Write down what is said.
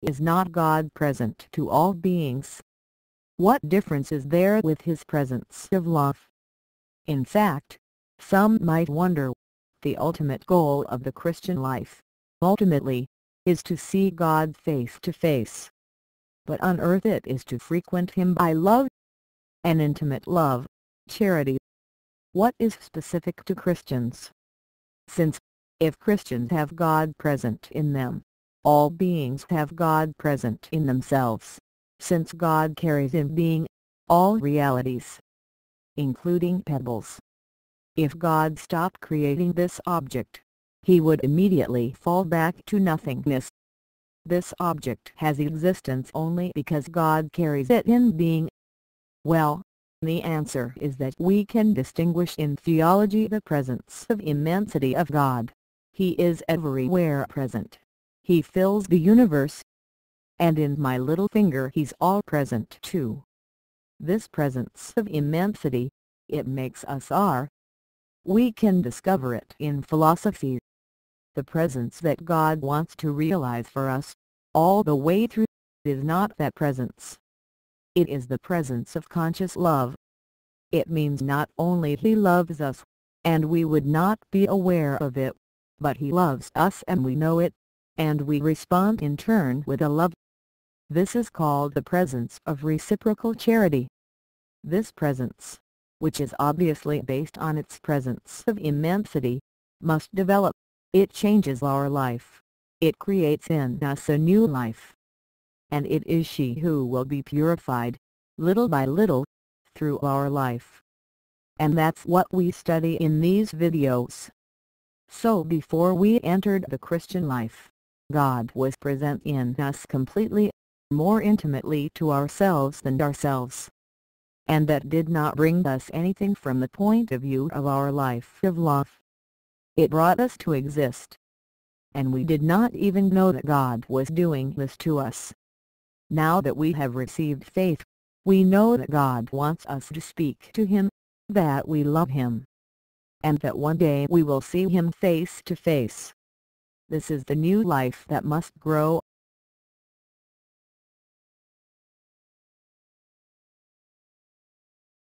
Is not God present to all beings? What difference is there with His presence of love? In fact, some might wonder, the ultimate goal of the Christian life, ultimately, is to see God face to face. But on earth it is to frequent Him by love, an intimate love, charity. What is specific to Christians? Since, if Christians have God present in them, all beings have God present in themselves, since God carries in being all realities, including pebbles. If God stopped creating this object, He would immediately fall back to nothingness. This object has existence only because God carries it in being. Well, the answer is that we can distinguish in theology the presence of immensity of God. He is everywhere present. He fills the universe. And in my little finger He's all present too. This presence of immensity, it makes us are. We can discover it in philosophy. The presence that God wants to realize for us, all the way through, is not that presence. It is the presence of conscious love. It means not only He loves us, and we would not be aware of it, but He loves us and we know it, and we respond in turn with a love. This is called the presence of reciprocal charity. This presence, which is obviously based on its presence of immensity, must develop. It changes our life. It creates in us a new life. And it is she who will be purified, little by little, through our life. And that's what we study in these videos. So before we entered the Christian life, God was present in us completely, more intimately to ourselves than ourselves. And that did not bring us anything from the point of view of our life of love. It brought us to exist. And we did not even know that God was doing this to us. Now that we have received faith, we know that God wants us to speak to Him, that we love Him, and that one day we will see Him face to face. This is the new life that must grow,